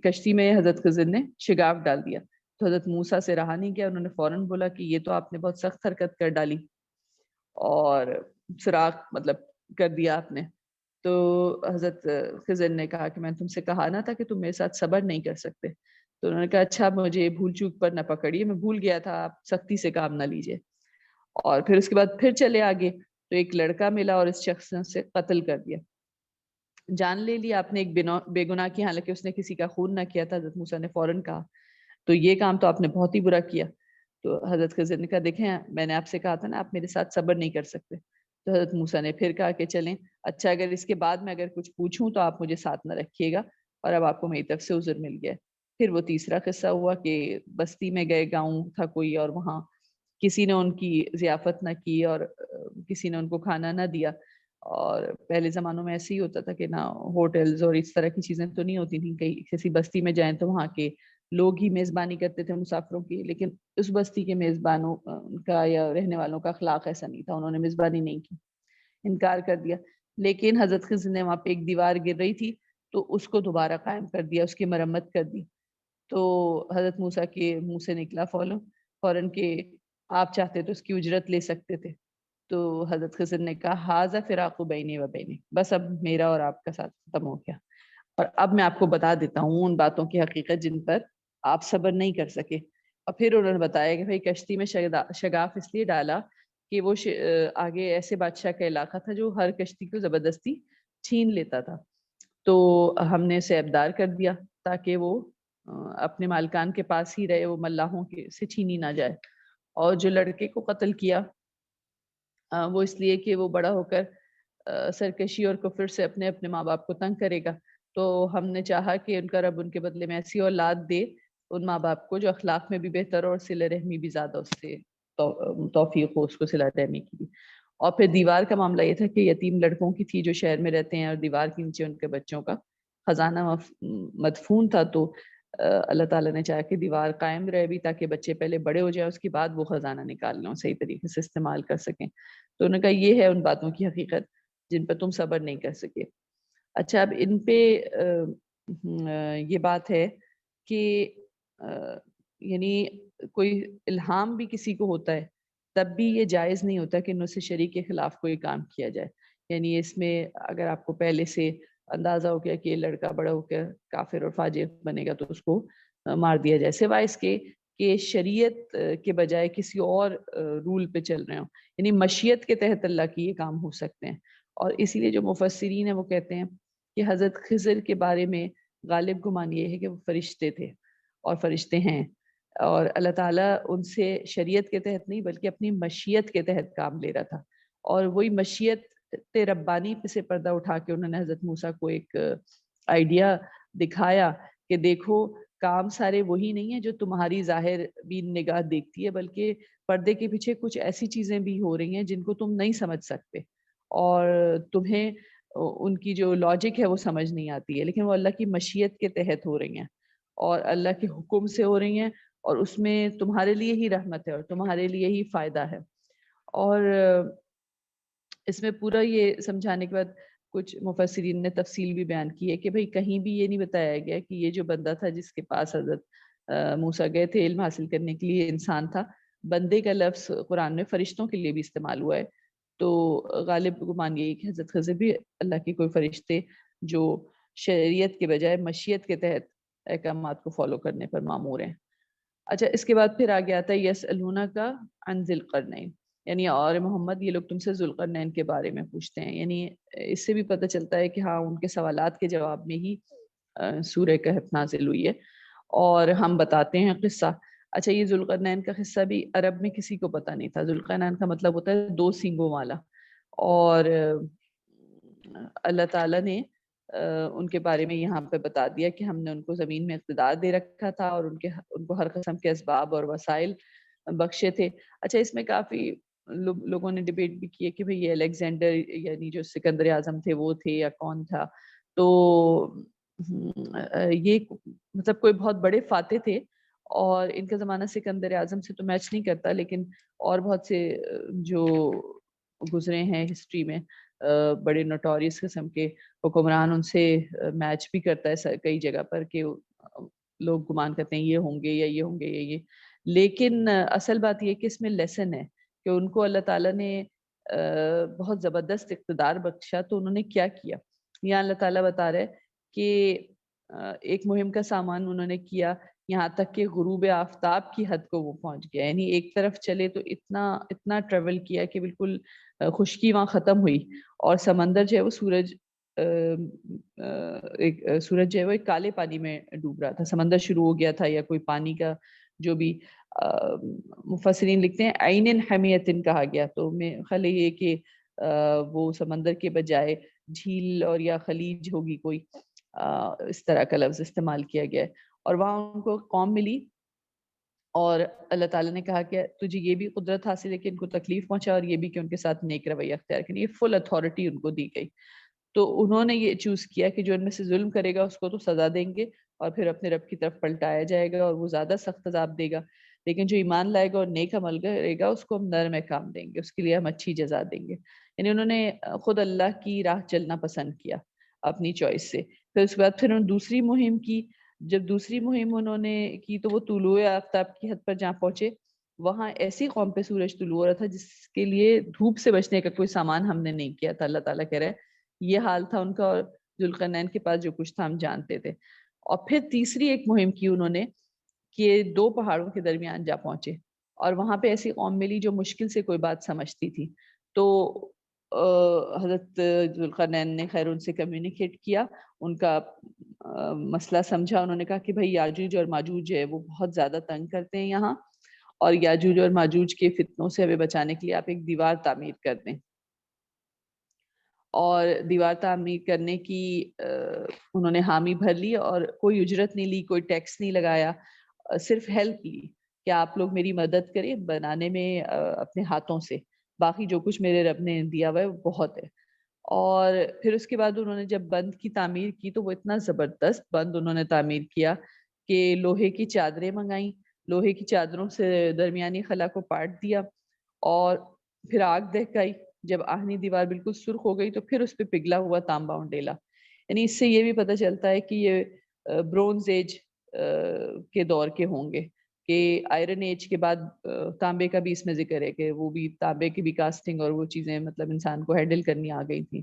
کشتی میں حضرت خضر نے شگاف ڈال دیا تو حضرت موسیٰ سے رہا نہیں گیا، انہوں نے فوراً بولا کہ یہ تو آپ نے بہت سخت حرکت کر ڈالی اور سراغ مطلب کر دیا آپ نے. تو حضرت خضر نے کہا کہ میں نے تم سے کہا نہ تھا کہ تم میرے ساتھ صبر نہیں کر سکتے. تو انہوں نے کہا اچھا مجھے بھول چوک پر نہ پکڑیے، میں بھول گیا تھا، آپ سختی سے کام نہ لیجیے. اور پھر اس کے بعد پھر چلے آگے تو ایک لڑکا ملا اور اس شخص نے اسے قتل کر دیا، جان لے لیا آپ نے ایک بے گناہ کی، حالانکہ اس نے کسی کا خون نہ کیا تھا. حضرت موسیٰ نے فوراً کہا تو یہ کام تو آپ نے بہت ہی برا کیا. تو حضرت خضر نے کہا دیکھیں میں نے آپ سے کہا تھا نا آپ میرے ساتھ صبر نہیں کر سکتے. تو حضرت موسیٰ نے پھر کہا کہ چلیں اچھا اگر اس کے بعد میں اگر کچھ پوچھوں تو آپ مجھے ساتھ نہ رکھیے گا، اور اب آپ کو میری طرف سے عذر مل گیا. پھر وہ تیسرا قصہ ہوا کہ بستی میں گئے، گاؤں تھا کوئی، اور وہاں کسی نے ان کی ضیافت نہ کی اور کسی نے ان کو کھانا نہ دیا. اور پہلے زمانوں میں ایسے ہی ہوتا تھا کہ نہ ہوٹلز اور اس طرح کی چیزیں تو نہیں ہوتی تھیں، کہیں کسی بستی میں جائیں تو وہاں کے لوگ ہی میزبانی کرتے تھے مسافروں کی، لیکن اس بستی کے میزبانوں کا یا رہنے والوں کا اخلاق ایسا نہیں تھا، انہوں نے میزبانی نہیں کی، انکار کر دیا. لیکن حضرت خضر نے وہاں پہ ایک دیوار گر رہی تھی تو اس کو دوبارہ قائم کر دیا، اس کی مرمت کر دی. تو حضرت موسیٰ کے منہ سے نکلا فوراً کہ آپ چاہتے تو اس کی اجرت لے سکتے تھے. تو حضرت خضر نے کہا ھذا فراق بینی و بینک، بس اب میرا اور آپ کا ساتھ ختم ہو گیا، اور اب میں آپ کو بتا دیتا ہوں ان باتوں کی حقیقت جن پر آپ صبر نہیں کر سکے. اور پھر انہوں نے بتایا کہ بھائی کشتی میں شگاف اس لیے ڈالا کہ وہ آگے ایسے بادشاہ کا علاقہ تھا جو ہر کشتی کو زبردستی چھین لیتا تھا. تو ہم نے اسے ابدار کر دیا تاکہ وہ اپنے مالکان کے پاس ہی رہے، وہ ملاحوں سے چھینی نہ جائے. اور جو لڑکے کو قتل کیا وہ اس لیے کہ وہ بڑا ہو کر سرکشی اور کفر سے اپنے اپنے ماں باپ کو تنگ کرے گا. تو ہم نے چاہا کہ ان کا رب ان کے بدلے میں ایسی اولاد دے ان ماں باپ کو جو اخلاق میں بھی بہتر اور صلہ رحمی بھی زیادہ اس سے توفیق ہو اس کو صلہ رحمی کی بھی. اور پھر دیوار کا معاملہ یہ تھا کہ یتیم لڑکوں کی تھی جو شہر میں رہتے ہیں، اور دیوار کے نیچے ان کے بچوں کا خزانہ مدفون تھا. تو اللہ تعالیٰ نے چاہا کہ دیوار قائم رہے بھی تاکہ بچے پہلے بڑے ہو جائیں، اس کے بعد وہ خزانہ نکال لیں، صحیح طریقے سے استعمال کر سکیں. تو انہوں نے کہا یہ ہے ان باتوں کی حقیقت جن پہ تم صبر نہیں کر سکے. اچھا اب ان پہ یہ بات ہے کہ یعنی کوئی الہام بھی کسی کو ہوتا ہے تب بھی یہ جائز نہیں ہوتا کہ نص شریع کے خلاف کوئی کام کیا جائے. یعنی اس میں اگر آپ کو پہلے سے اندازہ ہو گیا کہ یہ لڑکا بڑا ہو کر کافر اور فاجر بنے گا تو اس کو مار دیا جائے، سوائے اس کے کہ شریعت کے بجائے کسی اور رول پہ چل رہے ہوں، یعنی مشیت کے تحت اللہ کی یہ کام ہو سکتے ہیں. اور اسی لیے جو مفسرین ہیں وہ کہتے ہیں کہ حضرت خضر کے بارے میں غالب گمان یہ ہے کہ وہ فرشتے تھے اور فرشتے ہیں، اور اللہ تعالیٰ ان سے شریعت کے تحت نہیں بلکہ اپنی مشیت کے تحت کام لے رہا تھا. اور وہی مشیت ربانی پہ سے پردہ اٹھا کے انہوں نے حضرت موسیٰ کو ایک آئیڈیا دکھایا کہ دیکھو کام سارے وہی نہیں ہیں جو تمہاری ظاہر بین نگاہ دیکھتی ہے، بلکہ پردے کے پیچھے کچھ ایسی چیزیں بھی ہو رہی ہیں جن کو تم نہیں سمجھ سکتے، اور تمہیں ان کی جو لاجک ہے وہ سمجھ نہیں آتی ہے، لیکن وہ اللہ کی مشیت کے تحت ہو رہی ہیں اور اللہ کے حکم سے ہو رہی ہیں، اور اس میں تمہارے لیے ہی رحمت ہے اور تمہارے لیے ہی فائدہ ہے. اور اس میں پورا یہ سمجھانے کے بعد کچھ مفسرین نے تفصیل بھی بیان کی ہے کہ بھئی کہیں بھی یہ نہیں بتایا گیا کہ یہ جو بندہ تھا جس کے پاس حضرت موسیٰ گئے تھے علم حاصل کرنے کے لیے انسان تھا. بندے کا لفظ قرآن میں فرشتوں کے لیے بھی استعمال ہوا ہے، تو غالب گمان یہی کہ حضرت خضر بھی اللہ کے کوئی فرشتے جو شریعت کے بجائے مشیت کے تحت احکامات کو فالو کرنے پر مامور ہیں. اچھا اس کے بعد پھر آگے آتا ہے یسألونک عن ذی القرنین، یعنی اور محمد یہ لوگ تم سے ذوالقرنین کے بارے میں پوچھتے ہیں. یعنی اس سے بھی پتہ چلتا ہے کہ ہاں ان کے سوالات کے جواب میں ہی سورہ کہف نازل ہوئی ہے. اور ہم بتاتے ہیں قصہ. اچھا یہ ذوالقرنین کا قصہ بھی عرب میں کسی کو پتہ نہیں تھا. ذوالقرنین کا مطلب ہوتا ہے 2 سینگوں والا، اور اللہ تعالیٰ نے ان کے بارے میں یہاں پہ بتا دیا کہ ہم نے ان کو زمین میں اقتدار دے رکھا تھا اور ان کو ہر قسم کے اسباب اور وسائل بخشے تھے. اچھا اس میں کافی لوگوں نے ڈیبیٹ بھی کی ہے کہ بھئی یہ الیگزینڈر یعنی جو سکندر اعظم تھے وہ تھے یا کون تھا. تو یہ مطلب کوئی بہت بڑے فاتح تھے اور ان کا زمانہ سکندر اعظم سے تو میچ نہیں کرتا، لیکن اور بہت سے جو گزرے ہیں ہسٹری میں، بڑے نوٹوریس قسم کے حکمران، ان سے میچ بھی کرتا ہے کئی جگہ پر کہ لوگ گمان کرتے ہیں یہ ہوں گے یا یہ ہوں گے یا یہ، لیکن اصل بات یہ کہ اس میں لیسن ہے کہ ان کو اللہ تعالیٰ نے بہت زبردست اقتدار بخشا، تو انہوں نے کیا کیا. یہاں اللہ تعالیٰ بتا رہے کہ ایک مہم کا سامان انہوں نے کیا، یہاں تک کہ غروب آفتاب کی حد کو وہ پہنچ گیا. یعنی ایک طرف چلے تو اتنا ٹریول کیا کہ بالکل خشکی وہاں ختم ہوئی، اور سمندر جو ہے وہ سورج جو ہے وہ ایک کالے پانی میں ڈوب رہا تھا، سمندر شروع ہو گیا تھا، یا کوئی پانی کا جو بھی مفسرین لکھتے ہیں عین حمیتن کہا گیا، تو میں خیال یہ کہ وہ سمندر کے بجائے جھیل اور یا خلیج ہوگی کوئی، اس طرح کا لفظ استعمال کیا گیا ہے. اور وہاں ان کو قوم ملی، اور اللہ تعالیٰ نے کہا کہ تجھے یہ بھی قدرت حاصل ہے کہ ان کو تکلیف پہنچا، اور یہ بھی کہ ان کے ساتھ نیک رویہ اختیار کریں. یہ فل اتھارٹی ان کو دی گئی. تو انہوں نے یہ چوز کیا کہ جو ان میں سے ظلم کرے گا اس کو تو سزا دیں گے، اور پھر اپنے رب کی طرف پلٹایا جائے گا اور وہ زیادہ سخت عذاب دے گا، لیکن جو ایمان لائے گا اور نیک عمل کرے گا اس کو ہم نرم کام دیں گے، اس کے لیے ہم اچھی جزا دیں گے. یعنی انہوں نے خود اللہ کی راہ چلنا پسند کیا اپنی چوائس سے. پھر اس کے بعد پھر انہوں نے دوسری مہم کی. جب دوسری مہم انہوں نے کی تو وہ طلوع آفتاب کی حد پر جہاں پہنچے، وہاں ایسی قوم پہ سورج طلوع ہو رہا تھا جس کے لیے دھوپ سے بچنے کا کوئی سامان ہم نے نہیں کیا تھا. اللہ تعالیٰ کہہ رہے یہ حال تھا ان کا، اور ذوالقرنین کے پاس جو کچھ تھا ہم جانتے تھے. اور پھر تیسری ایک مہم کی انہوں نے کہ دو پہاڑوں کے درمیان جا پہنچے، اور وہاں پہ ایسی قوم ملی جو مشکل سے کوئی بات سمجھتی تھی. تو حضرت ذوالقرنین نے خیر ان سے کمیونیکیٹ کیا، ان کا مسئلہ سمجھا. انہوں نے کہا کہ بھائی یاجوج اور ماجوج ہے وہ بہت زیادہ تنگ کرتے ہیں یہاں، اور یاجوج اور ماجوج کے فتنوں سے ہمیں بچانے کے لیے آپ ایک دیوار تعمیر کر دیں. اور دیوار تعمیر کرنے کی انہوں نے حامی بھر لی، اور کوئی اجرت نہیں لی، کوئی ٹیکس نہیں لگایا، صرف ہیلپ لی کہ آپ لوگ میری مدد کریں بنانے میں اپنے ہاتھوں سے، باقی جو کچھ میرے رب نے دیا ہوا ہے وہ بہت ہے. اور پھر اس کے بعد انہوں نے جب بند کی تعمیر کی تو وہ اتنا زبردست بند انہوں نے تعمیر کیا کہ لوہے کی چادریں منگائیں، لوہے کی چادروں سے درمیانی خلا کو پاٹ دیا، اور پھر آگ دہکائی. جب آہنی دیوار بالکل سرخ ہو گئی تو پھر اس پہ پگھلا ہوا تانبا انڈیلا. یعنی اس سے یہ بھی پتہ چلتا ہے کہ یہ برونز ایج کے دور کے ہوں گے، کہ آئرن ایج کے بعد تانبے کا بھی اس میں ذکر ہے کہ وہ بھی تانبے کی بھی کاسٹنگ اور وہ چیزیں مطلب انسان کو ہینڈل کرنی آ گئی تھیں.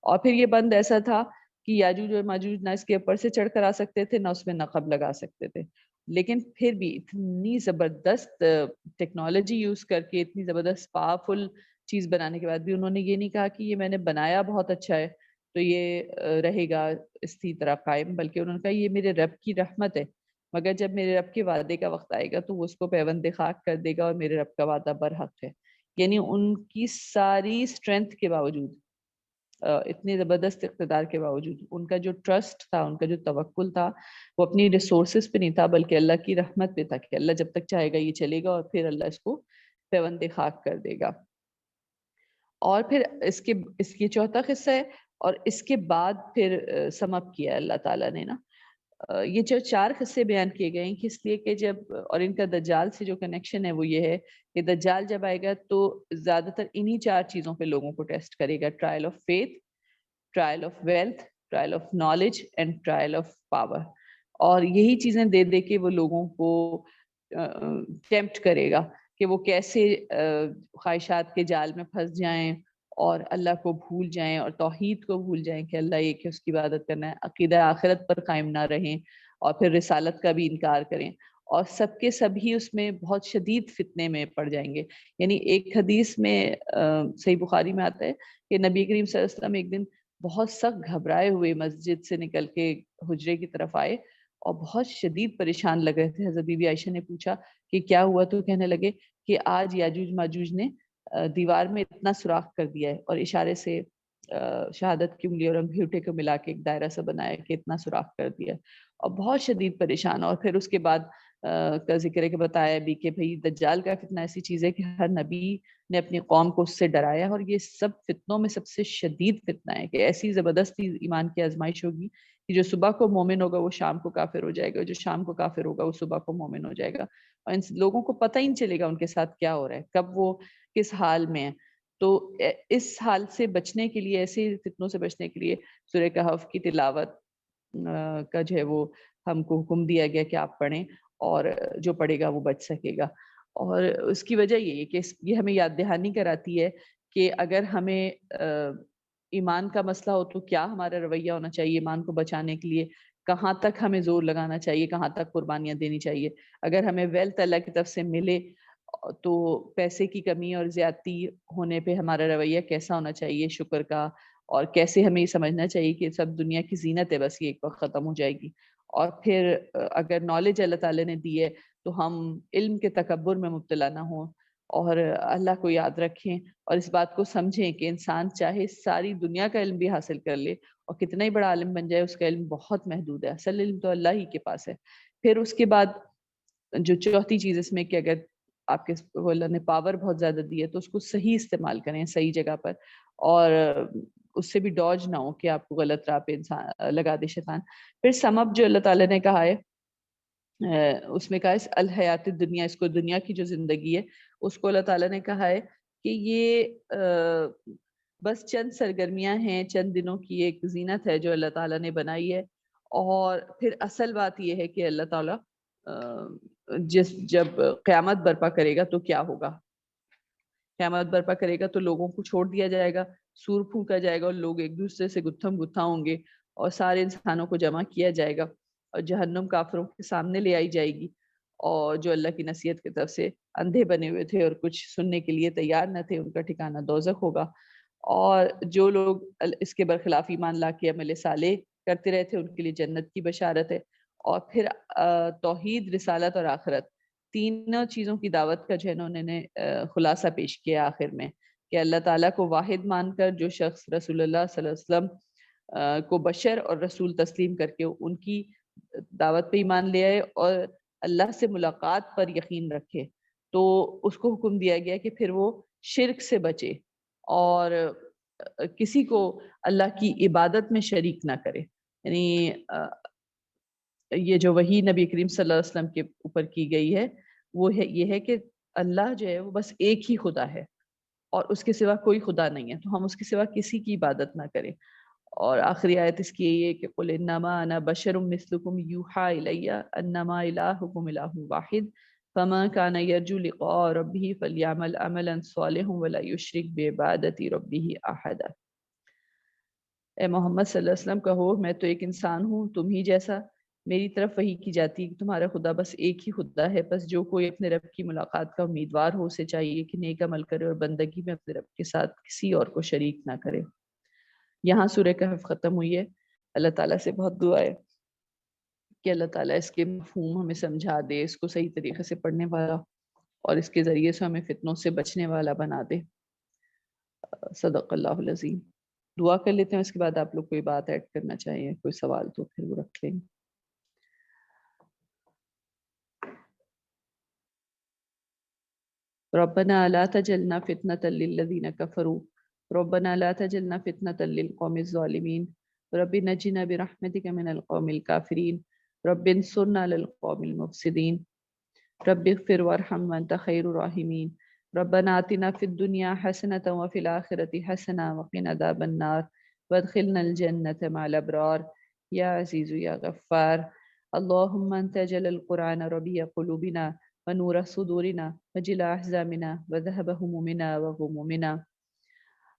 اور پھر یہ بند ایسا تھا کہ یاجوج اور ماجوج نہ اس کے اوپر سے چڑھ کر آ سکتے تھے، نہ اس میں نقب لگا سکتے تھے. لیکن پھر بھی اتنی زبردست ٹیکنالوجی یوز کر کے، اتنی زبردست پاورفل چیز بنانے کے بعد بھی انہوں نے یہ نہیں کہا کہ یہ میں نے بنایا بہت اچھا ہے تو یہ رہے گا اسی طرح قائم، بلکہ انہوں نے کہا یہ میرے رب کی رحمت ہے، مگر جب میرے رب کے وعدے کا وقت آئے گا تو وہ اس کو پیوند خاک کر دے گا، اور میرے رب کا وعدہ برحق ہے. یعنی ان کی ساری اسٹرینتھ کے باوجود، اتنے زبردست اقتدار کے باوجود، ان کا جو ٹرسٹ تھا، ان کا جو توکل تھا، وہ اپنی ریسورسز پہ نہیں تھا بلکہ اللہ کی رحمت پہ تھا کہ اللہ جب تک چاہے گا یہ چلے گا، اور پھر اللہ اس کو پیوند خاک کر دے گا. اور پھر اس کی چوتھا قصہ ہے، اور اس کے بعد پھر سم اپ کیا اللہ تعالیٰ نے نا. یہ جو چار قصے بیان کیے گئے ہیں کہ اس لیے کہ جب، اور ان کا دجال سے جو کنیکشن ہے وہ یہ ہے کہ دجال جب آئے گا تو زیادہ تر انہی چار چیزوں پہ لوگوں کو ٹیسٹ کرے گا: trial of faith, trial of wealth, trial of knowledge and trial of power. اور یہی چیزیں دے دے کے وہ لوگوں کو ٹیمپٹ کرے گا کہ وہ کیسے خواہشات کے جال میں پھنس جائیں اور اللہ کو بھول جائیں اور توحید کو بھول جائیں کہ اللہ ایک ہے، اس کی عبادت کرنا ہے، عقیدہ آخرت پر قائم نہ رہیں، اور پھر رسالت کا بھی انکار کریں، اور سب کے سبھی اس میں بہت شدید فتنے میں پڑ جائیں گے. یعنی ایک حدیث میں صحیح بخاری میں آتا ہے کہ نبی کریم صلی اللہ علیہ وسلم ایک دن بہت سخت گھبرائے ہوئے مسجد سے نکل کے حجرے کی طرف آئے اور بہت شدید پریشان لگ رہے تھے. حضرت بی بی عائشہ نے پوچھا کہ کیا ہوا؟ تو کہنے لگے کہ آج یاجوج ماجوج نے دیوار میں اتنا سوراخ کر دیا ہے، اور اشارے سے شہادت کی انگلی اور انگوٹھے کو ملا کے ایک دائرہ سا بنایا کہ اتنا سوراخ کر دیا، اور بہت شدید پریشان. اور پھر اس کے بعد کا ذکر ہے کہ بتایا بھی کہ بھئی دجال کا فتنہ ایسی چیز ہے کہ ہر نبی نے اپنی قوم کو اس سے ڈرایا، اور یہ سب فتنوں میں سب سے شدید فتنہ ہے کہ ایسی زبردست ایمان کی آزمائش ہوگی کہ جو صبح کو مومن ہوگا وہ شام کو کافر ہو جائے گا، جو شام کو کافر ہوگا وہ صبح کو مومن ہو جائے گا، اور ان لوگوں کو پتہ ہی نہیں چلے گا ان کے ساتھ کیا ہو رہا ہے، کب وہ کس حال میں ہے. تو اس حال سے بچنے کے لیے، ایسے فتنوں سے بچنے کے لیے سورہ کہف کی تلاوت کا جو ہے وہ ہم کو حکم دیا گیا کہ آپ پڑھیں، اور جو پڑھے گا وہ بچ سکے گا۔ اور اس کی وجہ یہ ہے کہ یہ ہمیں یاد دہانی کراتی ہے کہ اگر ہمیں ایمان کا مسئلہ ہو تو کیا ہمارا رویہ ہونا چاہیے ایمان کو بچانے کے لیے، کہاں تک ہمیں زور لگانا چاہیے، کہاں تک قربانیاں دینی چاہیے۔ اگر ہمیں ویلتھ اللہ کی طرف سے ملے تو پیسے کی کمی اور زیادتی ہونے پہ ہمارا رویہ کیسا ہونا چاہیے شکر کا، اور کیسے ہمیں یہ سمجھنا چاہیے کہ سب دنیا کی زینت ہے، بس یہ ایک وقت ختم ہو جائے گی۔ اور پھر اگر نالج اللہ تعالیٰ نے دی ہے تو ہم علم کے تکبر میں مبتلا نہ ہوں، اور اللہ کو یاد رکھیں، اور اس بات کو سمجھیں کہ انسان چاہے ساری دنیا کا علم بھی حاصل کر لے اور کتنا ہی بڑا عالم بن جائے، اس کا علم بہت محدود ہے، اصل علم تو اللہ ہی کے پاس ہے۔ پھر اس کے بعد جو چوتھی چیز اس میں کہ اگر آپ کے اللہ نے پاور بہت زیادہ دی ہے تو اس کو صحیح استعمال کریں، صحیح جگہ پر، اور اس سے بھی ڈوج نہ ہو کہ آپ کو غلط راہ پہ انسان لگا دے شیطان۔ پھر سم اپ جو اللہ تعالیٰ نے کہا ہے اس میں کہا ہے الحیات الدنیا، اس کو دنیا کی جو زندگی ہے اس کو اللہ تعالیٰ نے کہا ہے کہ یہ بس چند سرگرمیاں ہیں، چند دنوں کی ایک زینت ہے جو اللہ تعالیٰ نے بنائی ہے، اور پھر اصل بات یہ ہے کہ اللہ تعالیٰ جب قیامت برپا کرے گا تو کیا ہوگا؟ قیامت برپا کرے گا تو لوگوں کو چھوڑ دیا جائے گا، سور پھونکا جائے گا، اور لوگ ایک دوسرے سے گتھم گتھا ہوں گے، اور سارے انسانوں کو جمع کیا جائے گا، اور جہنم کافروں کے سامنے لے آئی جائے گی، اور جو اللہ کی نصیحت کی طرف سے اندھے بنے ہوئے تھے اور کچھ سننے کے لیے تیار نہ تھے، ان کا ٹھکانہ دوزخ ہوگا۔ اور جو لوگ اس کے برخلاف ایمان لا کے عمل صالح کرتے رہے تھے ان کے لیے جنت کی بشارت ہے۔ اور پھر توحید، رسالت اور آخرت، تینوں چیزوں کی دعوت کا جو ہے نا انہوں نے خلاصہ پیش کیا آخر میں، کہ اللہ تعالیٰ کو واحد مان کر جو شخص رسول اللہ صلی اللہ علیہ وسلم کو بشر اور رسول تسلیم کر کے ان کی دعوت پہ ایمان لے آئے اور اللہ سے ملاقات پر یقین رکھے، تو اس کو حکم دیا گیا کہ پھر وہ شرک سے بچے اور کسی کو اللہ کی عبادت میں شریک نہ کرے۔ یعنی یہ جو وحی نبی کریم صلی اللہ علیہ وسلم کے اوپر کی گئی ہے وہ یہ ہے کہ اللہ جو ہے وہ بس ایک ہی خدا ہے اور اس کے سوا کوئی خدا نہیں ہے، تو ہم اس کے سوا کسی کی عبادت نہ کریں۔ اور آخری آیت اس کی یہی ہے کہ قل انما انا بشر مثلکم یوحی الی انما الہکم الہ واحد فمن کان یرجو لقاء ربہ فلیعمل عملا صالحا ولا یشرک بعبادۃ ربہ احدا۔ اے محمد صلی اللہ علیہ وسلم کہو میں تو ایک انسان ہوں تم ہی جیسا، میری طرف وحی کی جاتی ہے کہ تمہارا خدا بس ایک ہی خدا ہے، بس جو کوئی اپنے رب کی ملاقات کا امیدوار ہو اسے چاہیے کہ نیک عمل کرے اور بندگی میں اپنے رب کے ساتھ کسی اور کو شریک نہ کرے۔ یہاں سورہ کہف ختم ہوئی ہے۔ اللہ تعالیٰ سے بہت دعا ہے کہ اللہ تعالیٰ اس کے مفہوم ہمیں سمجھا دے، اس کو صحیح طریقے سے پڑھنے والا اور اس کے ذریعے سے ہمیں فتنوں سے بچنے والا بنا دے۔ صدق اللہ العظیم۔ دعا کر لیتے ہیں، اس کے بعد آپ لوگ کوئی بات ایڈ کرنا چاہیے، کوئی سوال تو پھر وہ رکھ لیں۔ ربنا لا تجعلنا فتنة للذين كفروا ربنا لا تجعلنا فتنة للقوم الظالمين رب نجنا برحمتك من القوم الكافرين رب انصرنا على القوم المفسدين رب اغفر وارحم وانت خير الراحمين ربنا آتنا في الدنيا حسنة وفي الآخرة حسنة وقنا عذاب النار وادخلنا الجنة مع الأبرار يا عزيز يا غفار اللهم أنت جل القرآن ربيع قلوبنا ونور صدورنا وجلاء أحزاننا وذهب همومنا وغمومنا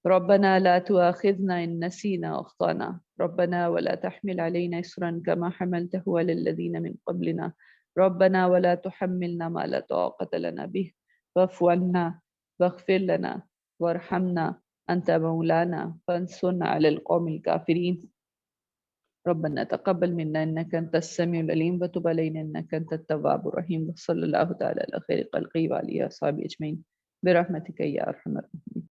ربنا لا تؤاخذنا إن نسينا وأخطأنا ربنا ولا تحمل علينا إصرا كما حملته على الذين من قبلنا ربنا ولا تحملنا ما لا طاقة لنا به واعف عنا واغفر لنا وارحمنا أنت مولانا فانصرنا على القوم الكافرين ربنا تقبل منا إنك أنت السميع العليم وتب علينا إنك أنت التواب الرحيم وصلى الله تعالى على خير خلقه وعلى آله وصحبه أجمعين برحمتك يا أرحم الراحمين۔